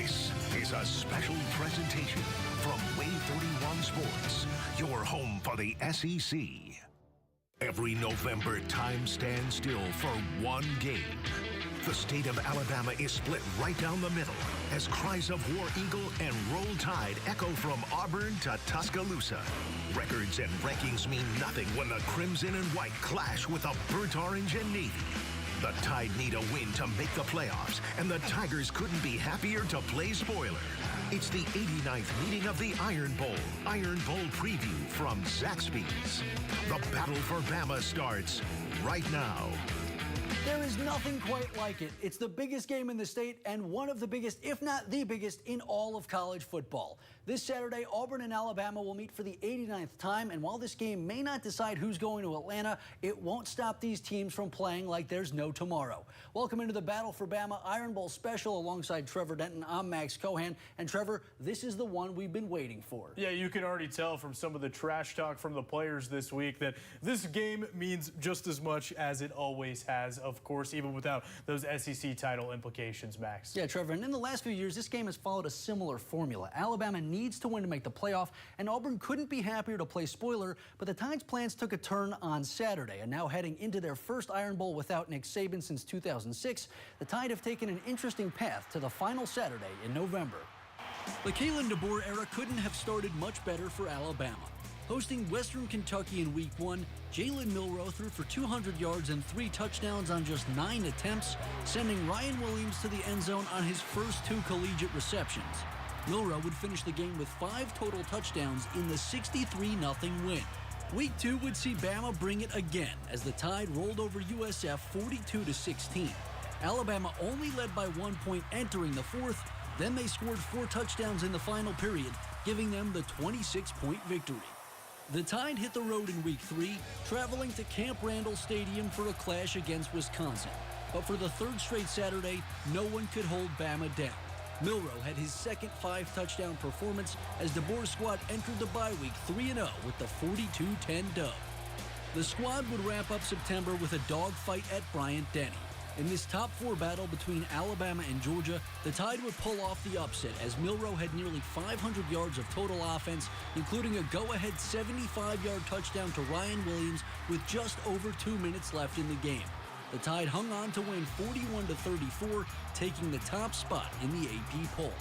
This is a special presentation from WAAY 31 Sports, your home for the SEC. Every November, time stands still for one game. The state of Alabama is split right down the middle as cries of War Eagle and Roll Tide echo from Auburn to Tuscaloosa. Records and rankings mean nothing when the Crimson and White clash with the Burnt Orange and Navy. The Tide need a win to make the playoffs, and the Tigers couldn't be happier to play spoiler. It's the 89th meeting of the Iron Bowl. Iron Bowl preview from Zaxby's. The battle for Bama starts right now. There is nothing quite like it. It's the biggest game in the state and one of the biggest, if not the biggest, in all of college football. This Saturday, Auburn and Alabama will meet for the 89th time, and while this game may not decide who's going to Atlanta, it won't stop these teams from playing like there's no tomorrow. Welcome into the Battle for Bama Iron Bowl special alongside Trevor Denton. I'm Max Cohan, and Trevor, this is the one we've been waiting for. Yeah, you can already tell from some of the trash talk from the players this week that this game means just as much as it always has, of course, even without those SEC title implications, Max. Yeah, Trevor, and in the last few years, this game has followed a similar formula. Alabama needs to win to make the playoff, and Auburn couldn't be happier to play spoiler, but the Tide's plans took a turn on Saturday, and now heading into their first Iron Bowl without Nick Saban since 2006, the Tide have taken an interesting path to the final Saturday in November. The Kalen DeBoer era couldn't have started much better for Alabama. Hosting Western Kentucky in Week 1, Jalen Milroe threw for 200 yards and 3 touchdowns on just 9 attempts, sending Ryan Williams to the end zone on his first 2 collegiate receptions. Milroe would finish the game with 5 total touchdowns in the 63-0 win. Week 2 would see Bama bring it again as the Tide rolled over USF 42-16. Alabama only led by 1 point entering the 4th, then they scored 4 touchdowns in the final period, giving them the 26-point victory. The Tide hit the road in Week 3, traveling to Camp Randall Stadium for a clash against Wisconsin. But for the 3rd straight Saturday, no one could hold Bama down. Milroe had his second 5-touchdown performance as DeBoer's squad entered the bye week 3-0 with the 42-10 dub. The squad would wrap up September with a dogfight at Bryant-Denny. In this top 4 battle between Alabama and Georgia, the Tide would pull off the upset as Milroe had nearly 500 yards of total offense, including a go-ahead 75-yard touchdown to Ryan Williams with just over 2 minutes left in the game. The Tide hung on to win 41-34, taking the top spot in the AP poll.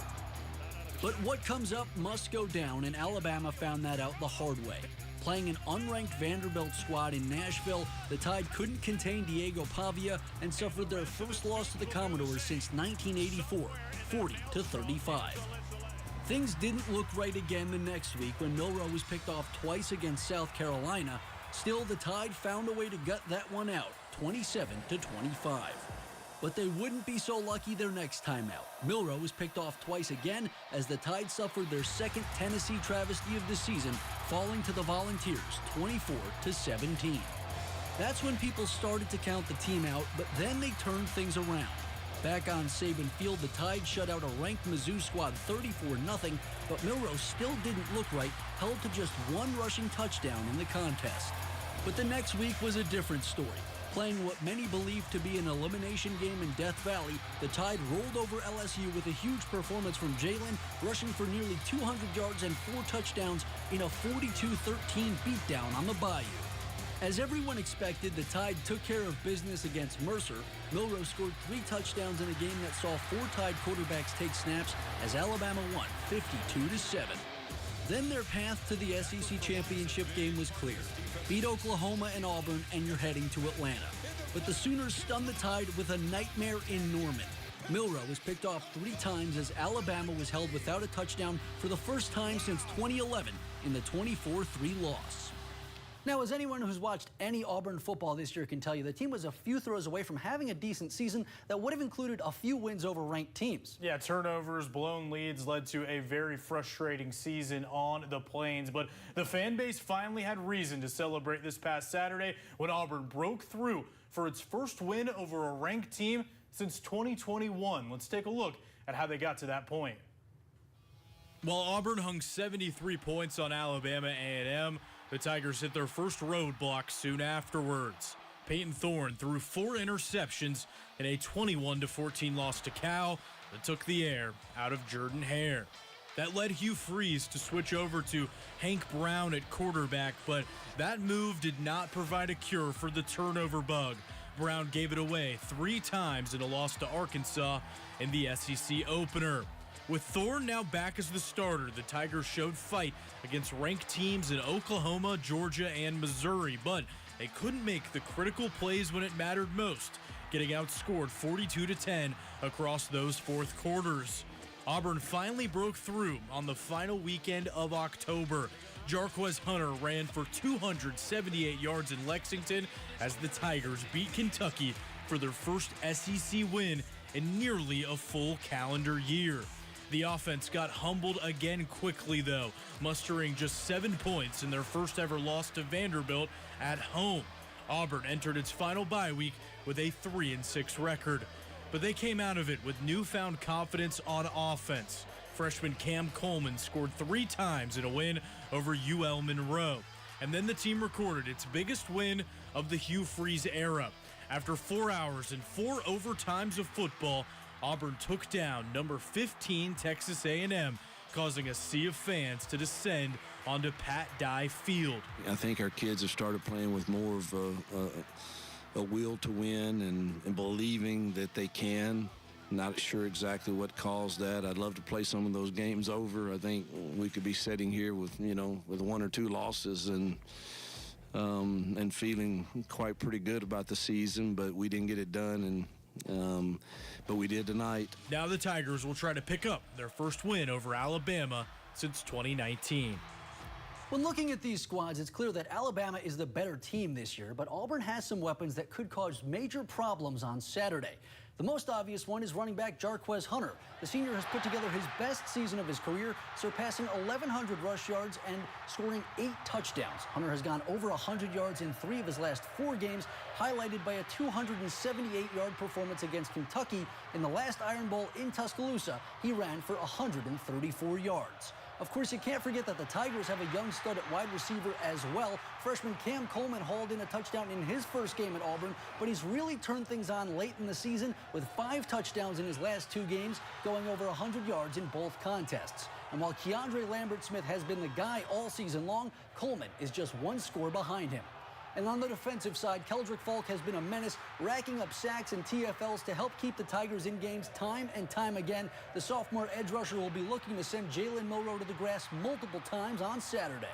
But what comes up must go down, and Alabama found that out the hard way. Playing an unranked Vanderbilt squad in Nashville, the Tide couldn't contain Diego Pavia and suffered their first loss to the Commodores since 1984, 40-35. Things didn't look right again the next week when Milroe was picked off twice against South Carolina. Still, the Tide found a way to gut that one out, 27-25. But they wouldn't be so lucky their next time out. Milroe was picked off twice again as the Tide suffered their second Tennessee travesty of the season, falling to the Volunteers 24-17. That's when people started to count the team out, but then they turned things around. Back on Saban Field, the Tide shut out a ranked Mizzou squad 34-0, but Milroe still didn't look right, held to just 1 rushing touchdown in the contest. But the next week was a different story. Playing what many believe to be an elimination game in Death Valley, the Tide rolled over LSU with a huge performance from Jalen, rushing for nearly 200 yards and 4 touchdowns in a 42-13 beatdown on the Bayou. As everyone expected, the Tide took care of business against Mercer. Milroe scored 3 touchdowns in a game that saw 4 Tide quarterbacks take snaps as Alabama won 52-7. Then their path to the SEC championship game was clear. Beat Oklahoma and Auburn, and you're heading to Atlanta. But the Sooners stunned the Tide with a nightmare in Norman. Milroe was picked off 3 times as Alabama was held without a touchdown for the first time since 2011 in the 24-3 loss. Now, as anyone who's watched any Auburn football this year can tell you, the team was a few throws away from having a decent season that would have included a few wins over ranked teams. Yeah, turnovers, blown leads led to a very frustrating season on the Plains, but the fan base finally had reason to celebrate this past Saturday when Auburn broke through for its first win over a ranked team since 2021. Let's take a look at how they got to that point. While Auburn hung 73 points on Alabama A&M, the Tigers hit their first roadblock soon afterwards. Peyton Thorne threw 4 interceptions in a 21-14 loss to Cal, that took the air out of Jordan Hare. That led Hugh Freeze to switch over to Hank Brown at quarterback, but that move did not provide a cure for the turnover bug. Brown gave it away 3 times in a loss to Arkansas in the SEC opener. With Thorne now back as the starter, the Tigers showed fight against ranked teams in Oklahoma, Georgia, and Missouri, but they couldn't make the critical plays when it mattered most, getting outscored 42-10 across those fourth quarters. Auburn finally broke through on the final weekend of October. Jarquez Hunter ran for 278 yards in Lexington as the Tigers beat Kentucky for their first SEC win in nearly a full calendar year. The offense got humbled again quickly, though, mustering just 7 points in their first ever loss to Vanderbilt at home. Auburn entered its final bye week with a 3-6 record. But they came out of it with newfound confidence on offense. Freshman Cam Coleman scored 3 times in a win over UL Monroe. And then the team recorded its biggest win of the Hugh Freeze era. After 4 hours and 4 overtimes of football, Auburn took down number 15 Texas A&M, causing a sea of fans to descend onto Pat Dye Field. I think our kids have started playing with more of a will to win and believing that they can. Not sure exactly what caused that. I'd love to play some of those games over. I think we could be sitting here with 1 or 2 losses and feeling quite pretty good about the season, but we didn't get it done, but we did tonight. Now the Tigers will try to pick up their first win over Alabama since 2019. When looking at these squads, it's clear that Alabama is the better team this year, but Auburn has some weapons that could cause major problems on Saturday. The most obvious one is running back Jarquez Hunter. The senior has put together his best season of his career, surpassing 1,100 rush yards and scoring 8 touchdowns. Hunter has gone over 100 yards in 3 of his last 4 games, highlighted by a 278-yard performance against Kentucky in the last Iron Bowl in Tuscaloosa. He ran for 134 yards. Of course, you can't forget that the Tigers have a young stud at wide receiver as well. Freshman Cam Coleman hauled in a touchdown in his first game at Auburn, but he's really turned things on late in the season with 5 touchdowns in his last 2 games, going over 100 yards in both contests. And while Keandre Lambert-Smith has been the guy all season long, Coleman is just 1 score behind him. And on the defensive side, Keldrick Falk has been a menace, racking up sacks and TFLs to help keep the Tigers in games time and time again. The sophomore edge rusher will be looking to send Jalen Milroe to the grass multiple times on Saturday.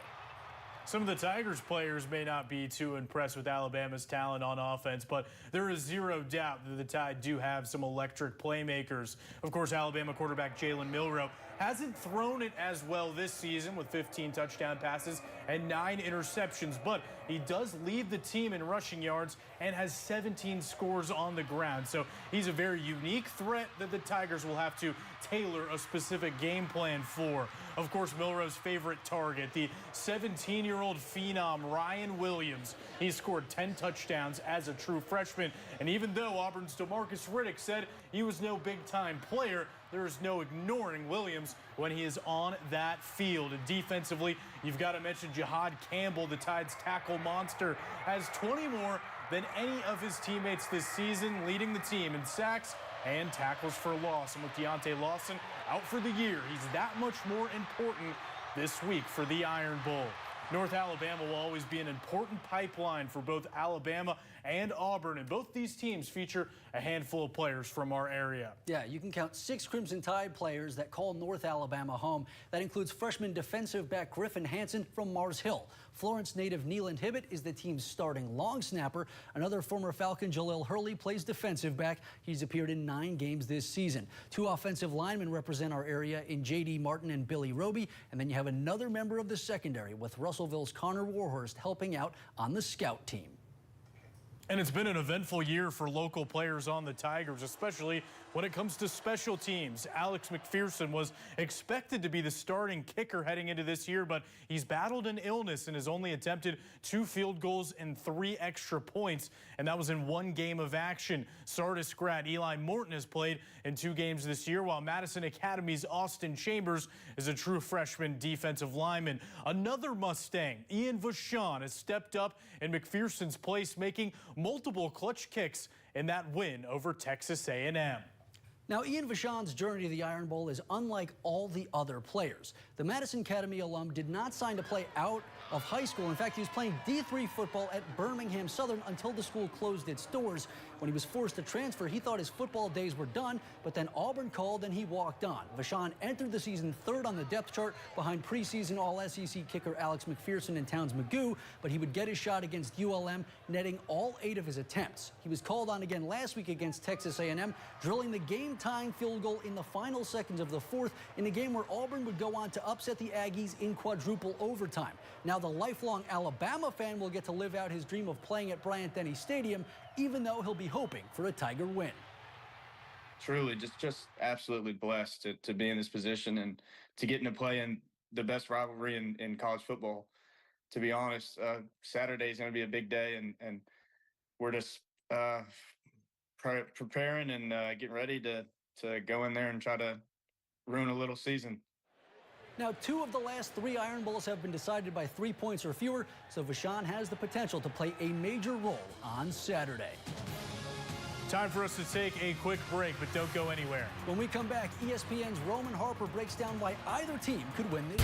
Some of the Tigers players may not be too impressed with Alabama's talent on offense, but there is zero doubt that the Tide do have some electric playmakers. Of course, Alabama quarterback Jalen Milroe hasn't thrown it as well this season with 15 touchdown passes and 9 interceptions, but he does lead the team in rushing yards and has 17 scores on the ground. So he's a very unique threat that the Tigers will have to tailor a specific game plan for. Of course, Milroe's favorite target, the 17-year-old phenom Ryan Williams. He scored 10 touchdowns as a true freshman, and even though Auburn's DeMarcus Riddick said he was no big-time player, there is no ignoring Williams when he is on that field. And defensively, you've got to mention Jihad Campbell, the Tide's tackle monster, has 20 more than any of his teammates this season, leading the team in sacks and tackles for loss. And with Deontay Lawson out for the year, he's that much more important this week for the Iron Bowl. North Alabama will always be an important pipeline for both Alabama and Auburn, and both these teams feature a handful of players from our area. Yeah, you can count 6 Crimson Tide players that call North Alabama home. That includes freshman defensive back Griffin Hansen from Mars Hill. Florence native Neelan Hibbett is the team's starting long snapper. Another former Falcon, Jalil Hurley, plays defensive back. He's appeared in 9 games this season. 2 offensive linemen represent our area in J.D. Martin and Billy Roby. And then you have another member of the secondary with Russellville's Connor Warhurst helping out on the scout team. And it's been an eventful year for local players on the Tigers, especially when it comes to special teams. Alex McPherson was expected to be the starting kicker heading into this year, but he's battled an illness and has only attempted 2 field goals and 3 extra points, and that was in 1 game of action. Sardis grad Eli Morton has played in 2 games this year, while Madison Academy's Austin Chambers is a true freshman defensive lineman. Another Mustang, Ian Vachon, has stepped up in McPherson's place, making multiple clutch kicks in that win over Texas A&M. Now, Ian Vachon's journey to the Iron Bowl is unlike all the other players. The Madison Academy alum did not sign to play out of high school. In fact, he was playing D3 football at Birmingham Southern until the school closed its doors. When he was forced to transfer, he thought his football days were done, but then Auburn called and he walked on. Vachon entered the season third on the depth chart behind preseason All-SEC kicker Alex McPherson and Towns Magoo, but he would get his shot against ULM, netting all 8 of his attempts. He was called on again last week against Texas A&M, drilling the game-tying field goal in the final seconds of the fourth in a game where Auburn would go on to upset the Aggies in quadruple overtime. Now, the lifelong Alabama fan will get to live out his dream of playing at Bryant-Denny Stadium, even though he'll be hoping for a Tiger win. Truly, just absolutely blessed to be in this position and to get to play in the best rivalry in college football. To be honest, Saturday is going to be a big day, and we're just preparing and getting ready to go in there and try to ruin a little season. Now, 2 of the last 3 Iron Bowls have been decided by 3 points or fewer, so Vachon has the potential to play a major role on Saturday. Time for us to take a quick break, but don't go anywhere. When we come back, ESPN's Roman Harper breaks down why either team could win this.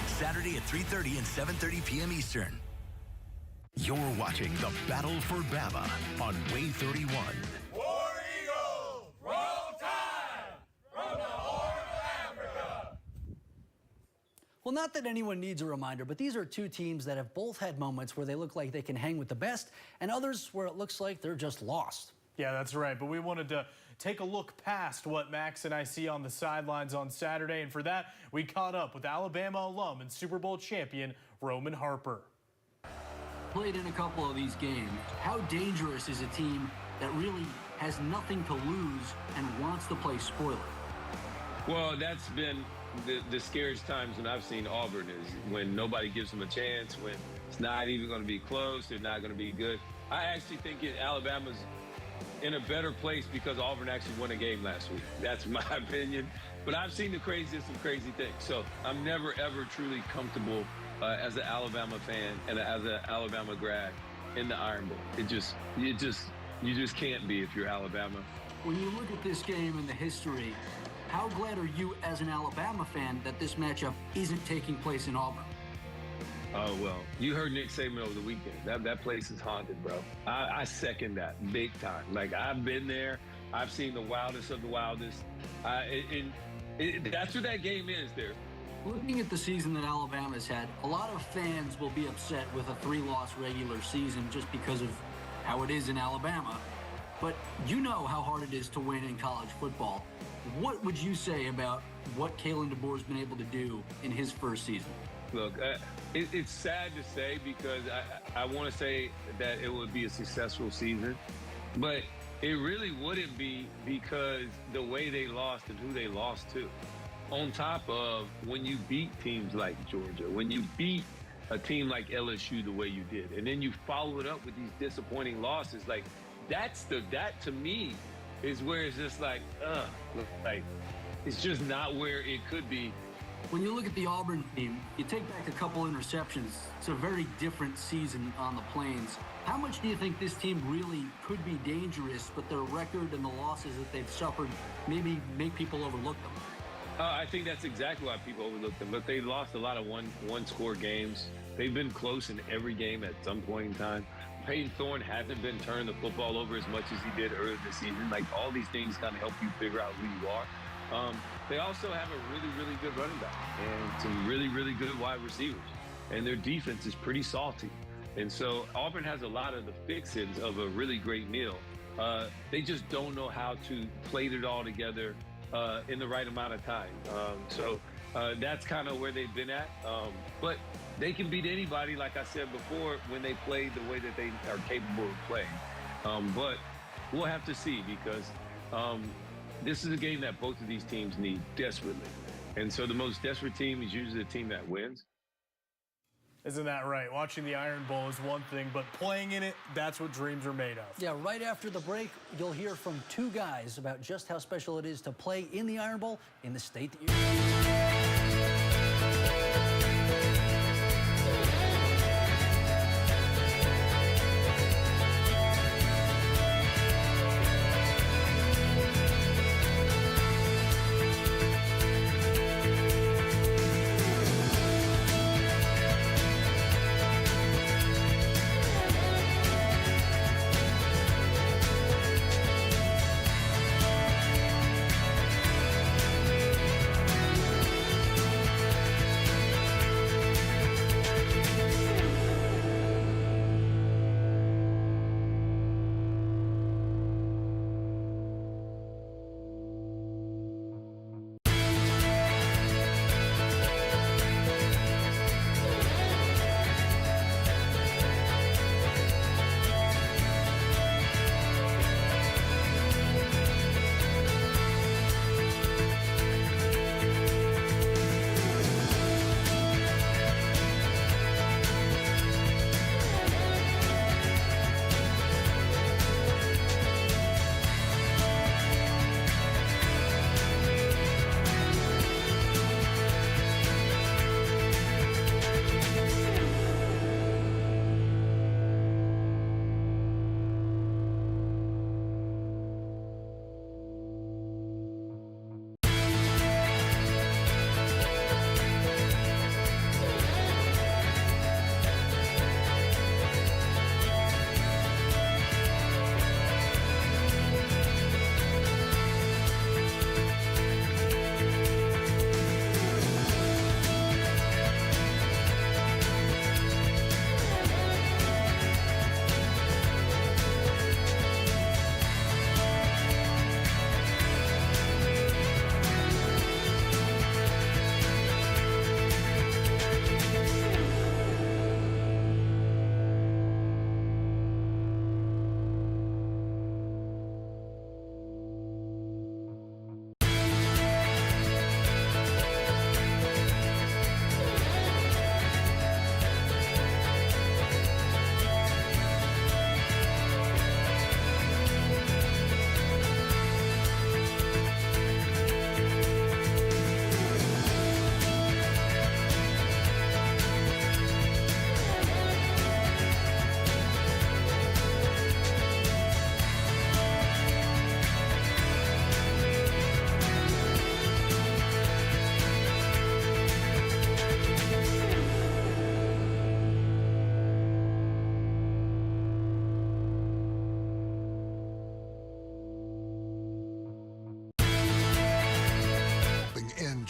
Saturday at 3:30 and 7:30 p.m. Eastern. You're watching the Battle for Bama on WAAY 31. War Eagle, roll time from the Horn of Africa. Well, not that anyone needs a reminder, but these are 2 teams that have both had moments where they look like they can hang with the best and others where it looks like they're just lost. Yeah, that's right. But we wanted to take a look past what Max and I see on the sidelines on Saturday. And for that, we caught up with Alabama alum and Super Bowl champion Roman Harper. Played in a couple of these games. How dangerous is a team that really has nothing to lose and wants to play spoiler? Well, that's been the scariest times when I've seen Auburn is when nobody gives them a chance, when it's not even going to be close, they're not going to be good. I actually think Alabama's in a better place because Auburn actually won a game last week. That's my opinion. But I've seen the craziest of crazy things. So I'm never, ever truly comfortable as an Alabama fan and as an Alabama grad in the Iron Bowl. You just can't be if you're Alabama. When you look at this game and the history, how glad are you as an Alabama fan that this matchup isn't taking place in Auburn? Oh, well, you heard Nick Saban over the weekend. That place is haunted, bro. I second that big time. Like, I've been there. I've seen the wildest of the wildest. That's what that game is there. Looking at the season that Alabama's had, a lot of fans will be upset with a 3-loss regular season just because of how it is in Alabama. But you know how hard it is to win in college football. What would you say about what Kalen DeBoer's been able to do in his first season? Look, it's sad to say because I want to say that it would be a successful season, but it really wouldn't be because the way they lost and who they lost to. On top of when you beat teams like Georgia, when you beat a team like LSU the way you did, and then you follow it up with these disappointing losses, like that to me is where it's just like it's just not where it could be. When you look at the Auburn team, you take back a couple interceptions. It's a very different season on the Plains. How much do you think this team really could be dangerous, but their record and the losses that they've suffered maybe make people overlook them? I think that's exactly why people overlook them. But they lost a lot of one-score games. They've been close in every game at some point in time. Peyton Thorne hasn't been turning the football over as much as he did earlier this season. Like, all these things kind of help you figure out who you are. They also have a really, really good running back and some really, really good wide receivers. And their defense is pretty salty. And so Auburn has a lot of the fixings of a really great meal. They just don't know how to plate it all together in the right amount of time. So that's kind of where they've been at. But they can beat anybody, like I said before, when they play the way that they are capable of playing. But we'll have to see because this is a game that both of these teams need desperately. And so the most desperate team is usually the team that wins. Isn't that right? Watching the Iron Bowl is one thing, but playing in it, that's what dreams are made of. Yeah, right after the break, you'll hear from two guys about just how special it is to play in the Iron Bowl in the state that you're...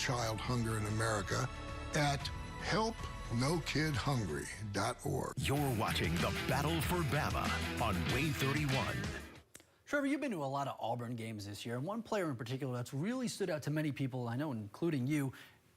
child hunger in America at helpnokidhungry.org. You're watching the Battle for Bama on WAAY 31. Trevor, you've been to a lot of Auburn games this year, and one player in particular that's really stood out to many people, I know including you,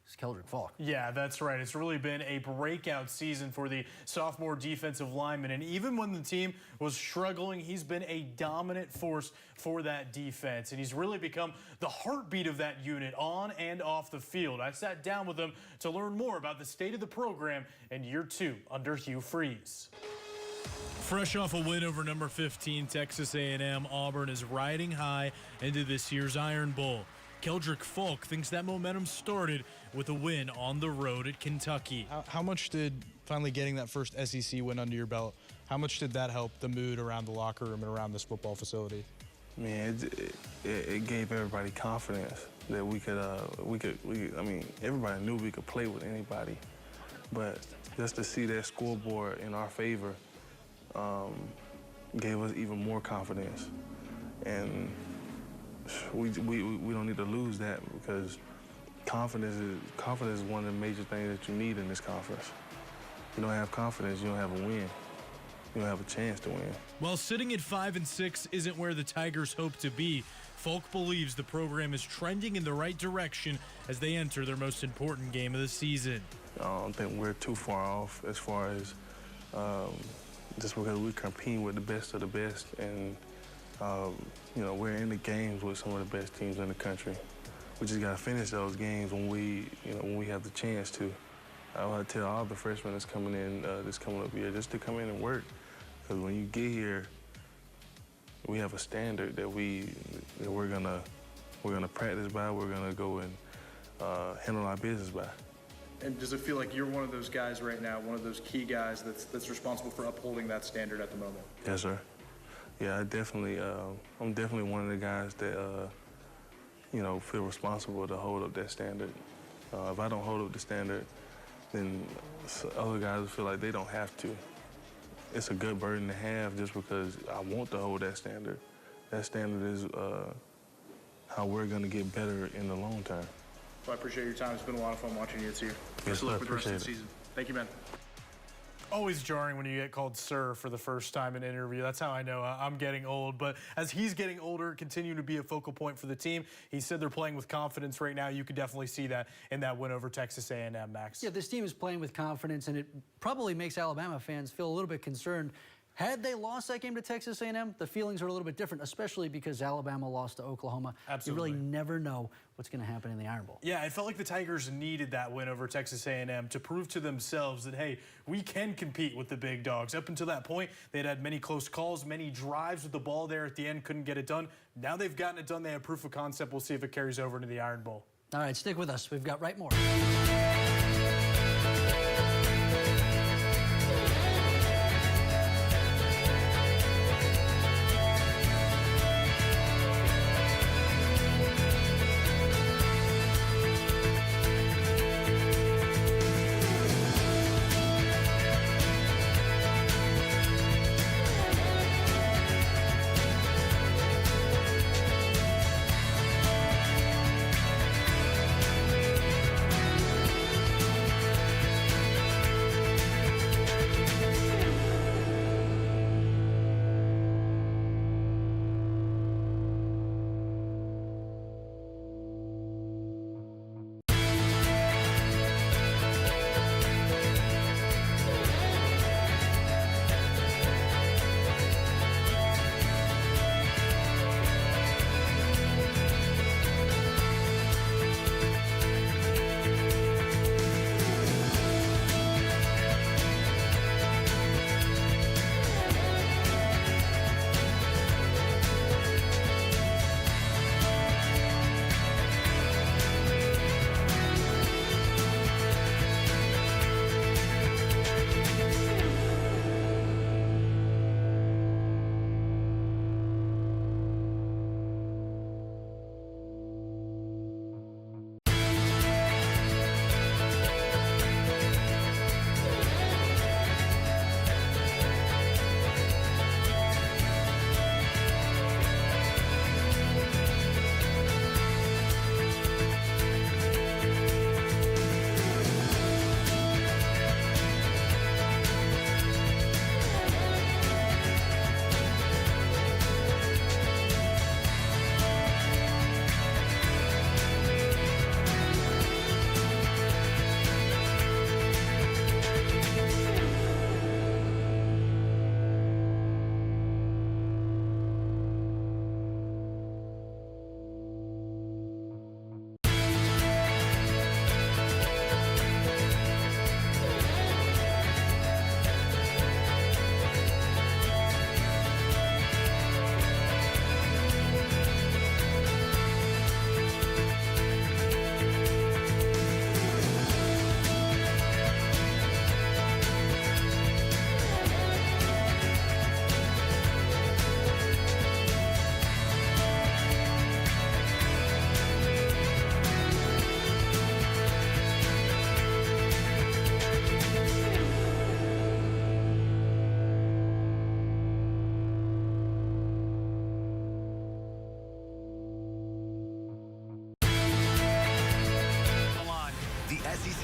is Keldrick Falk. Yeah, that's right. It's really been a breakout season for the sophomore defensive lineman, and even when the team was struggling, he's been a dominant force for that defense, and he's really become the heartbeat of that unit on and off the field. I sat down with him to learn more about the state of the program in year 2 under Hugh Freeze. Fresh off a win over number 15 Texas A&M, Auburn is riding high into this year's Iron Bowl. Keldrick Falk thinks that momentum started with a win on the road at Kentucky. How much did finally getting that first SEC win under your belt, how much did that help the mood around the locker room and around this football facility? Man, it gave everybody confidence that we could, I mean, everybody knew we could play with anybody, but just to see that scoreboard in our favor gave us even more confidence. And we don't need to lose that, because confidence is one of the major things that you need in this conference. You don't have confidence, you don't have a win. You don't have a chance to win. While sitting at 5-6 isn't where the Tigers hope to be, Falk believes the program is trending in the right direction as they enter their most important game of the season. I don't think we're too far off as far as just because we're competing with the best of the best, and you know, we're in the games with some of the best teams in the country. We just got to finish those games when we have the chance to. I want to tell all the freshmen that's coming in this coming up year just to come in and work, because when you get here, we have a standard that we're gonna practice by. We're gonna go and handle our business by. And does it feel like you're one of those guys right now, one of those key guys that's responsible for upholding that standard at the moment? Yes, sir. Yeah, I'm definitely one of the guys that feel responsible to hold up that standard. If I don't hold up the standard, then other guys feel like they don't have to. It's a good burden to have just because I want to hold that standard. That standard is how we're going to get better in the long term. Well, I appreciate your time. It's been a lot of fun watching you. It's here. Yes, sir. Good luck with the rest of the Appreciate it. season. Thank you, man. Always jarring when you get called sir for the first time in an interview. That's how I know I'm getting old. But as he's getting older, continuing to be a focal point for the team, he said they're playing with confidence right now. You could definitely see that in that win over Texas A&M, Max. Yeah, this team is playing with confidence, and it probably makes Alabama fans feel a little bit concerned. Had they lost that game to Texas A&M, the feelings are a little bit different, especially because Alabama lost to Oklahoma. Absolutely. You really never know what's going to happen in the Iron Bowl. Yeah, it felt like the Tigers needed that win over Texas A&M to prove to themselves that, hey, we can compete with the big dogs. Up until that point, they'd had many close calls, many drives with the ball there at the end, couldn't get it done. Now they've gotten it done. They have proof of concept. We'll see if it carries over into the Iron Bowl. All right, stick with us. We've got right more.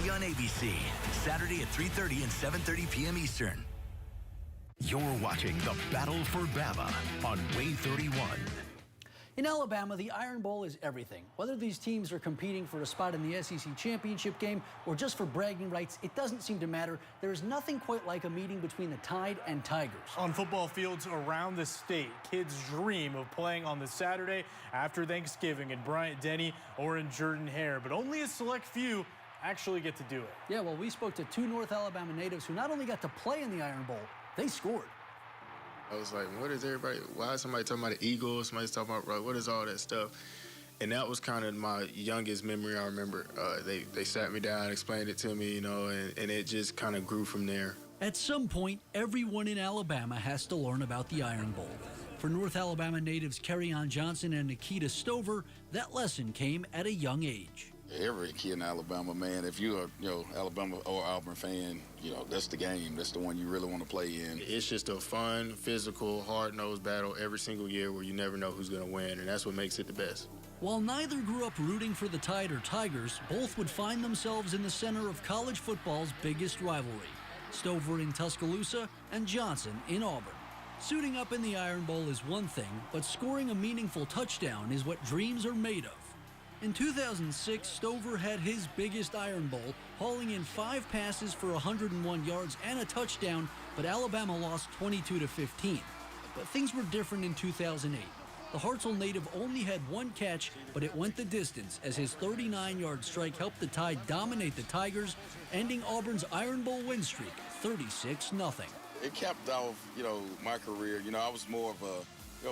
See on ABC, Saturday at 3:30 and 7:30 p.m. Eastern. You're watching the Battle for Bama on WAAY 31. In Alabama, the Iron Bowl is everything. Whether these teams are competing for a spot in the SEC championship game or just for bragging rights, it doesn't seem to matter. There is nothing quite like a meeting between the Tide and Tigers. On football fields around the state, kids dream of playing on the Saturday after Thanksgiving in Bryant-Denny or in Jordan-Hare, but only a select few actually get to do it. Yeah, well, we spoke to two North Alabama natives who not only got to play in the Iron Bowl, they scored. I was like, what is everybody, why is somebody talking about the Eagles? Somebody's talking about, what is all that stuff? And that was kind of my youngest memory I remember. They sat me down, explained it to me, you know, and it just kind of grew from there. At some point, everyone in Alabama has to learn about the Iron Bowl. For North Alabama natives Kerryon Johnson and Nikita Stover, that lesson came at a young age. Every kid in Alabama, man, if you're a, Alabama or Auburn fan, that's the game. That's the one you really want to play in. It's just a fun, physical, hard-nosed battle every single year where you never know who's going to win, and that's what makes it the best. While neither grew up rooting for the Tide or Tigers, both would find themselves in the center of college football's biggest rivalry. Stover in Tuscaloosa and Johnson in Auburn. Suiting up in the Iron Bowl is one thing, but scoring a meaningful touchdown is what dreams are made of. In 2006, Stover had his biggest Iron Bowl, hauling in 5 passes for 101 yards and a touchdown, but Alabama lost 22-15. But things were different in 2008. The Hartselle native only had 1 catch, but it went the distance as his 39-yard strike helped the Tide dominate the Tigers, ending Auburn's Iron Bowl win streak 36-0. It capped off, my career. I was more of a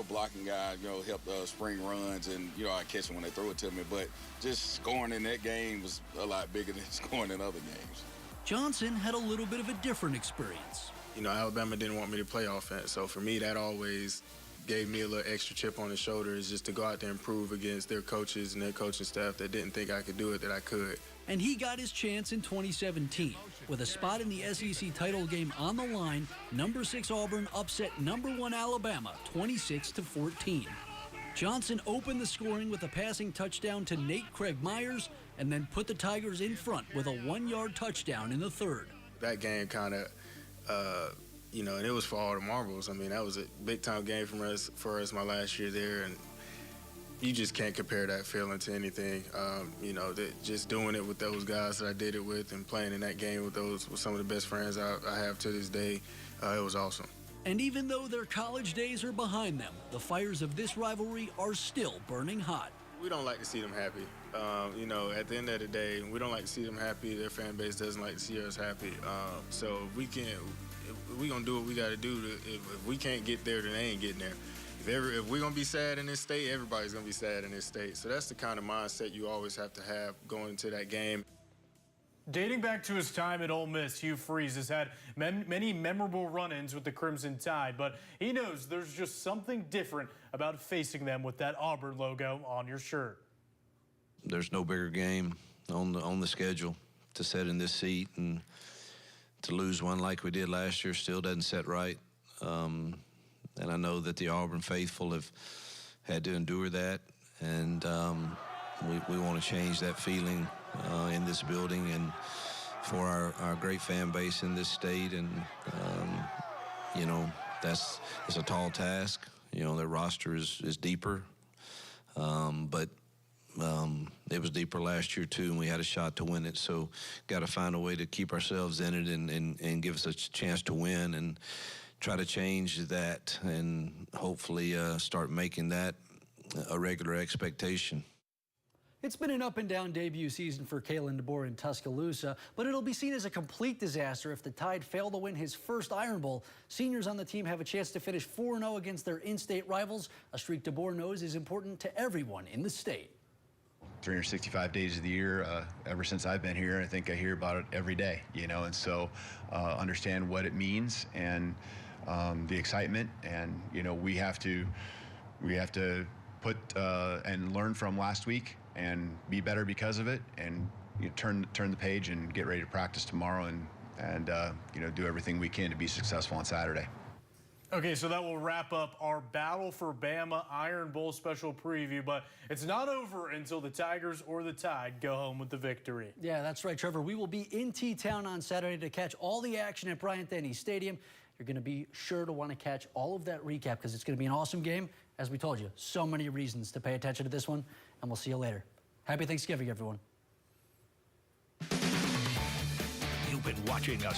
blocking guy, help spring runs, and, I catch them when they throw it to me. But just scoring in that game was a lot bigger than scoring in other games. Johnson had a little bit of a different experience. Alabama didn't want me to play offense, so for me, that always gave me a little extra chip on the shoulder, is just to go out there and prove against their coaches and their coaching staff that didn't think I could do it, that I could. And he got his chance in 2017. With a spot in the SEC title game on the line, number 6 Auburn upset number 1 Alabama 26-14. Johnson opened the scoring with a passing touchdown to Nate Craig Myers and then put the Tigers in front with a 1-yard touchdown in the third. That game kind of, and it was for all the marbles. I mean, that was a big-time game for us my last year there, and you just can't compare that feeling to anything. Just doing it with those guys that I did it with and playing in that game with some of the best friends I have to this day, it was awesome. And even though their college days are behind them, the fires of this rivalry are still burning hot. We don't like to see them happy. At the end of the day, we don't like to see them happy. Their fan base doesn't like to see us happy. So if we're going to do what we got to do. If we can't get there, then they ain't getting there. If we're going to be sad in this state, everybody's going to be sad in this state. So that's the kind of mindset you always have to have going into that game. Dating back to his time at Ole Miss, Hugh Freeze has had many memorable run-ins with the Crimson Tide, but he knows there's just something different about facing them with that Auburn logo on your shirt. There's no bigger game on the schedule to sit in this seat, and to lose one like we did last year still doesn't sit right. And I know that the Auburn faithful have had to endure that, and we want to change that feeling in this building and for our great fan base in this state. And, it's a tall task. Their roster is deeper, but it was deeper last year too, and we had a shot to win it. So got to find a way to keep ourselves in it and give us a chance to win and try to change that and hopefully start making that a regular expectation. It's been an up-and-down debut season for Kalen DeBoer in Tuscaloosa, but it'll be seen as a complete disaster if the Tide fail to win his first Iron Bowl. Seniors on the team have a chance to finish 4-0 against their in-state rivals, a streak DeBoer knows is important to everyone in the state. 365 days of the year, ever since I've been here, I think I hear about it every day, and so understand what it means and the excitement, and we have to put and learn from last week and be better because of it, and turn the page and get ready to practice tomorrow and do everything we can to be successful on Saturday. Okay, so that will wrap up our Battle for Bama Iron Bowl special preview, but it's not over until the Tigers or the Tide go home with the victory. Yeah, that's right, Trevor. We will be in T-Town on Saturday to catch all the action at Bryant-Denny Stadium. You're going to be sure to want to catch all of that recap because it's going to be an awesome game. As we told you, so many reasons to pay attention to this one, and we'll see you later. Happy Thanksgiving, everyone. You've been watching us.